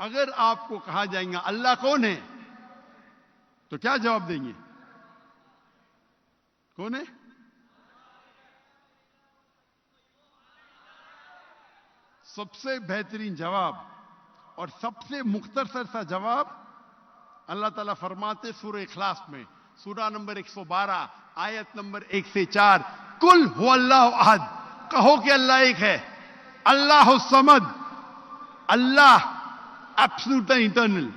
اگر آپ کو کہا جائے گا اللہ کون ہے تو کیا جواب دیں گے؟ کون ہے؟ سب سے بہترین جواب اور سب سے مختصر سا جواب اللہ تعالیٰ فرماتے سورہ اخلاص میں، سورہ نمبر 112 آیت نمبر 1 سے 4، کل هو اللہ احد، کہو کہ اللہ ایک ہے، اللہ الصمد، اللہ ایبسولوٹ انٹرنل،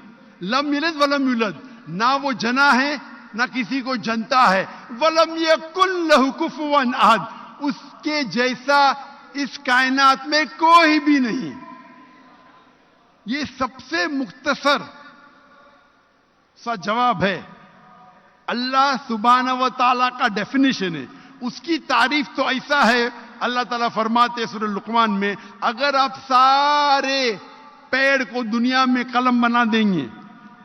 لم یلد ولم یولد، نہ وہ جنا ہے نہ کسی کو جنتا ہے، ولم یکن لہ کفوا احد، اس کے جیسا اس کائنات میں کوئی بھی نہیں۔ یہ سب سے مختصر سا جواب ہے، اللہ سبحانہ و تعالیٰ کا ڈیفینیشن ہے۔ اس کی تعریف تو ایسا ہے، اللہ تعالیٰ فرماتے سورہ لقمان میں، اگر آپ سارے پیڑ کو دنیا میں قلم بنا دیں گے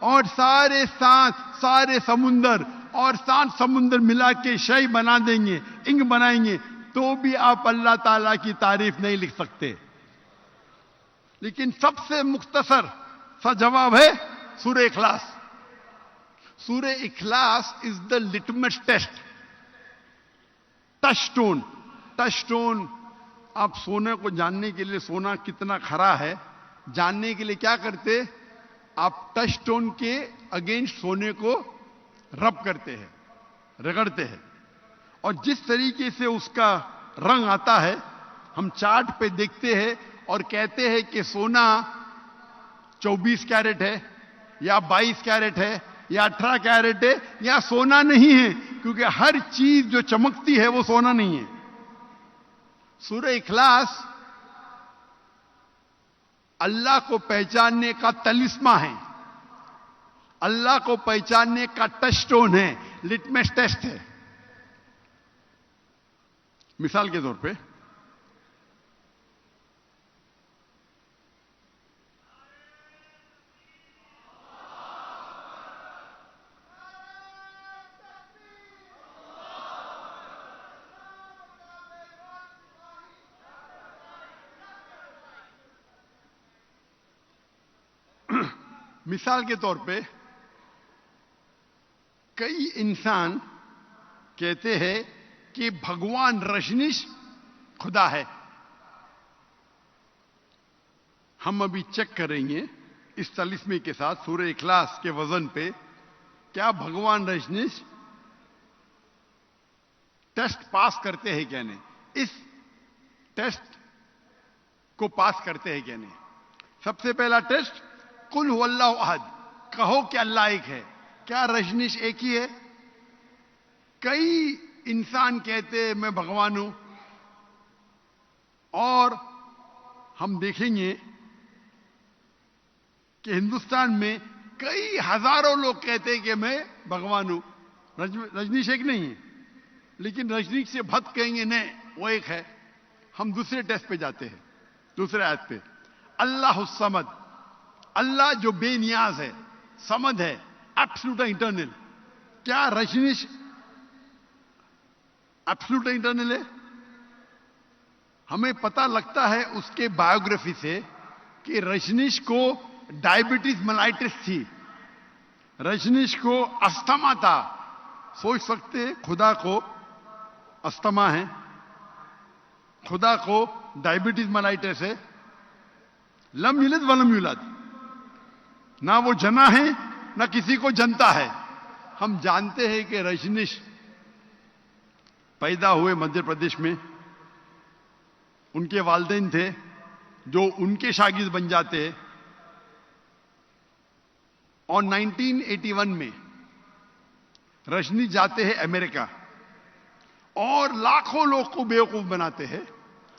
اور سارے سانس، سارے سمندر اور 7 سمندر ملا کے شے بنا دیں گے، انک بنائیں گے، تو بھی آپ اللہ تعالیٰ کی تعریف نہیں لکھ سکتے۔ لیکن سب سے مختصر سا جواب ہے سورہ اخلاص۔ سورہ اخلاص is the litmus test, touchstone. Touchstone, آپ سونے کو جاننے کے لیے سونا کتنا کھرا ہے جاننے کے لیے کیا کرتے؟ آپ ٹچ سٹون کے اگینسٹ سونے کو رب کرتے ہیں، رگڑتے ہیں، اور جس طریقے سے اس کا رنگ آتا ہے ہم چارٹ پہ دیکھتے ہیں اور کہتے ہیں کہ سونا 24 کیرٹ ہے یا 22 کیرٹ ہے یا 18 کیرٹ ہے، یا سونا نہیں ہے، کیونکہ ہر چیز جو چمکتی ہے وہ سونا نہیں ہے۔ سورہ اخلاص اللہ کو پہچاننے کا تلسمہ ہے، اللہ کو پہچاننے کا ٹچ سٹون ہے، لٹمس ٹیسٹ ہے۔ مثال کے طور پہ کئی انسان کہتے ہیں کہ بھگوان رجنیش خدا ہے۔ ہم ابھی چیک کریں گے اس تلسمے کے ساتھ سورہ اخلاص کے وزن پہ، کیا بھگوان رجنیش ٹیسٹ پاس کرتے ہیں کیا نہیں، اس ٹیسٹ کو پاس کرتے ہیں کیا نہیں۔ سب سے پہلا ٹیسٹ، قل هو اللہ احد، کہو کہ اللہ ایک ہے، کیا رجنیش ایک ہی ہے؟ کئی انسان کہتے ہیں میں بھگوان ہوں، اور ہم دیکھیں گے کہ ہندوستان میں کئی ہزاروں لوگ کہتے ہیں کہ میں بھگوان ہوں، رجنیش ایک نہیں ہے۔ لیکن رجنیش سے بھت کہیں گے نہیں وہ ایک ہے۔ ہم دوسرے ٹیسٹ پہ جاتے ہیں، دوسرے آیت پہ، اللہ الصمد، اللہ جو بے نیاز ہے، صمد ہے، ایبسولوٹ انٹرنل، کیا رجنیش ایبسولوٹ انٹرنل ہے؟ ہمیں پتہ لگتا ہے اس کے بایوگرافی سے کہ رجنیش کو ڈائبٹیز ملائٹس تھی، رجنیش کو استھما تھا۔ سوچ سکتے ہیں خدا کو استھما ہے، خدا کو ڈائبٹیز ملائٹس ہے، لم یلد ولم یولد، نہ وہ جنا ہے نہ کسی کو جنتا ہے۔ ہم جانتے ہیں کہ رجنیش پیدا ہوئے مدھیہ پردیش میں، ان کے والدین تھے جو ان کے شاگرد بن جاتے ہیں، اور 1981 میں رجنیش جاتے ہیں امریکہ اور لاکھوں لوگ کو بیوقوف بناتے ہیں،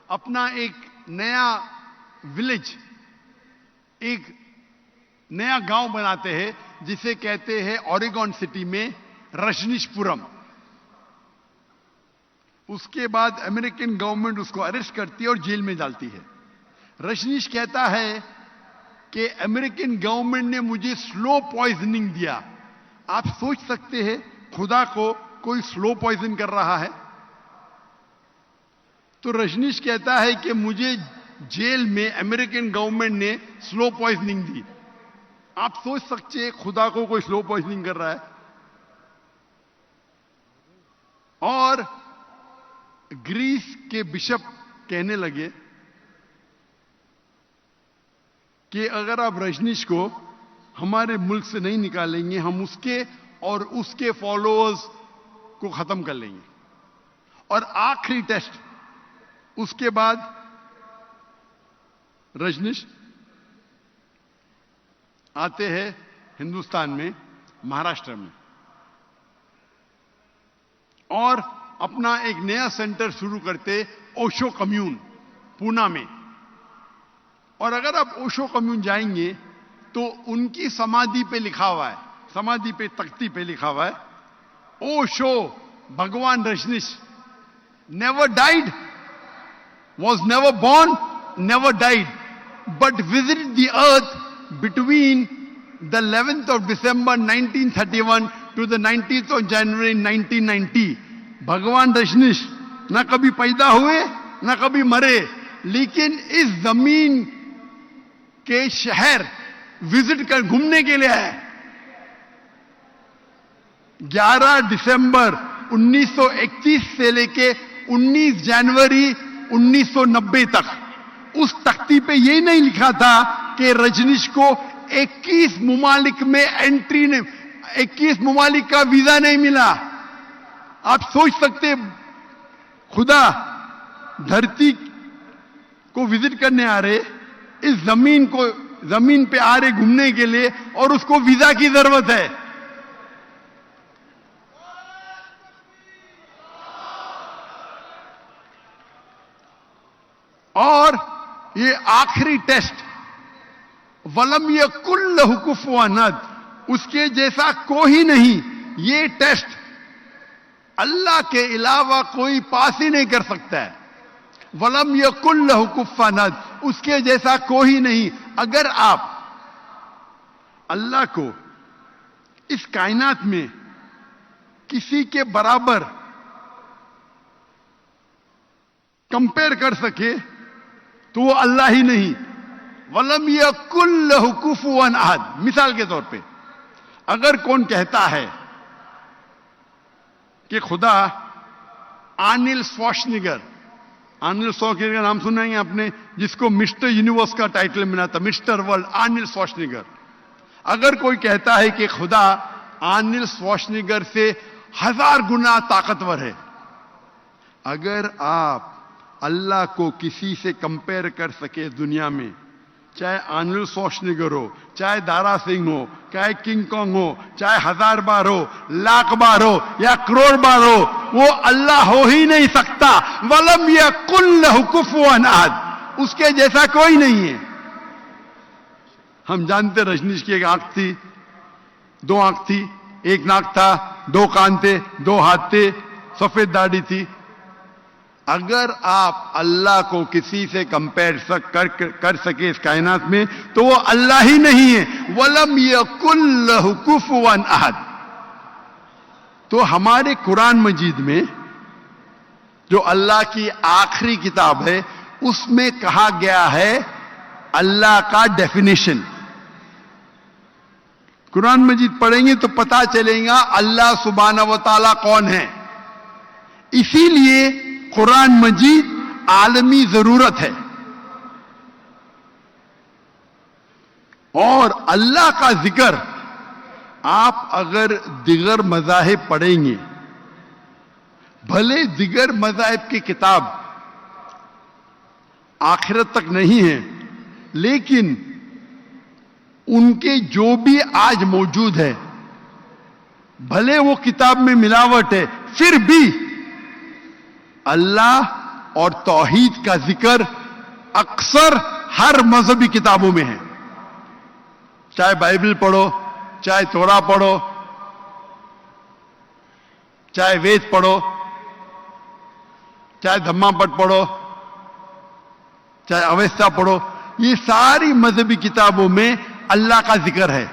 اپنا ایک نیا ولیج، ایک نیا گاؤں بناتے ہیں جسے کہتے ہیں اوریگون سٹی میں رجنیش پورم۔ اس کے بعد امریکن گورنمنٹ اس کو اریسٹ کرتی ہے اور جیل میں ڈالتی ہے۔ رجنیش کہتا ہے کہ امریکن گورنمنٹ نے مجھے سلو پوائزننگ دیا۔ آپ سوچ سکتے ہیں خدا کو کوئی سلو پوائزن کر رہا ہے؟ تو رجنیش کہتا ہے کہ مجھے جیل میں امریکن گورنمنٹ نے سلو پوائزننگ دی۔ آپ سوچ سکتے ہیں خدا کو کوئی سلو پوائزننگ کر رہا ہے. اور گریس کے بشپ کہنے لگے کہ اگر آپ رجنیش کو ہمارے ملک سے نہیں نکالیں گے ہم اس کے اور اس کے فالوورز کو ختم کر لیں گے. اور آخری ٹیسٹ اس کے بعد رجنیش آتے ہیں ہندوستان میں مہاراشٹر میں اور اپنا ایک نیا سینٹر شروع کرتے اوشو کمیون پونا میں. اور اگر آپ اوشو کمیون جائیں گے تو ان کی سمادھی پہ لکھا ہوا ہے, سمادھی پہ تختی پہ لکھا ہوا ہے اوشو بھگوان Rajneesh never died, was never born, never died, but visited the earth between the 11th of December 1931 to the 19th of January 1990. بھگوان رجنیش نہ کبھی پیدا ہوئے نہ کبھی مرے, لیکن اس زمین کے شہر وزٹ کر گھومنے کے لیے آئے. 11 دسمبر 1931 سے لے کے 19 جنوری 1990 تک اس تختی پہ یہ نہیں لکھا تھا کہ رجنیش کو 21 ممالک میں انٹری نہیں, 21 ممالک کا ویزا نہیں ملا. آپ سوچ سکتے خدا دھرتی کو وزٹ کرنے آ رہے, اس زمین پہ آ رہے گھومنے کے لیے اور اس کو ویزا کی ضرورت ہے. اور یہ آخری ٹیسٹ ولم یکن لہ کفوا احد, اس کے جیسا کوئی نہیں. یہ ٹیسٹ اللہ کے علاوہ کوئی پاس ہی نہیں کر سکتا ہے. ولم یکن لہ کفوا احد, اس کے جیسا کوئی نہیں. اگر آپ اللہ کو اس کائنات میں کسی کے برابر کمپیئر کر سکے تو وہ اللہ ہی نہیں. وَلَمْ يَكُنْ لَهُ كُفُوًا أَحَدٌ. مثال کے طور پہ اگر کون کہتا ہے کہ خدا آرنلڈ شوارزنیگر, آرنلڈ شوارزنیگر کا نام سنیں گے آپ نے, جس کو مسٹر یونیورس کا ٹائٹل ملا تھا, مسٹر ورلڈ آرنلڈ شوارزنیگر. اگر کوئی کہتا ہے کہ خدا آرنلڈ شوارزنیگر سے 1000 گنا طاقتور ہے, اگر آپ اللہ کو کسی سے کمپیئر کر سکے دنیا میں, چاہے آرنلڈ شوارزنیگر ہو, چاہے دارا سنگھ ہو, چاہے کنگ کانگ ہو, چاہے 1000 بار ہو, لاکھ بار ہو یا کروڑ بار ہو, وہ اللہ ہو ہی نہیں سکتا. وَلَمْ يَكُنْ لَهُ كُفُوًا أَحَدٌ, اس کے جیسا کوئی نہیں ہے. ہم جانتے رجنیش کی ایک آنکھ تھی, 2 آنکھ تھی, 1 ناک تھا, 2 کان تھے, 2 ہاتھ تھے, سفید داڑھی تھی. اگر آپ اللہ کو کسی سے کمپیئر کر سکے اس کائنات میں تو وہ اللہ ہی نہیں ہے. وَلَمْ يَكُنْ لَهُ كُفُوًا أَحَدٌ. تو ہمارے قرآن مجید میں جو اللہ کی آخری کتاب ہے اس میں کہا گیا ہے اللہ کا ڈیفینیشن. قرآن مجید پڑھیں گے تو پتا چلے گا اللہ سبحانہ و تعالیٰ کون ہے. اسی لیے قرآن مجید عالمی ضرورت ہے. اور اللہ کا ذکر آپ اگر دیگر مذاہب پڑھیں گے, بھلے دیگر مذاہب کی کتاب آخرت تک نہیں ہے, لیکن ان کے جو بھی آج موجود ہے, بھلے وہ کتاب میں ملاوٹ ہے, پھر بھی اللہ اور توحید کا ذکر اکثر ہر مذہبی کتابوں میں ہے. چاہے بائبل پڑھو, چاہے تورا پڑھو, چاہے وید پڑھو, چاہے دھما پٹ پڑھو, چاہے اویستا پڑھو, یہ ساری مذہبی کتابوں میں اللہ کا ذکر ہے.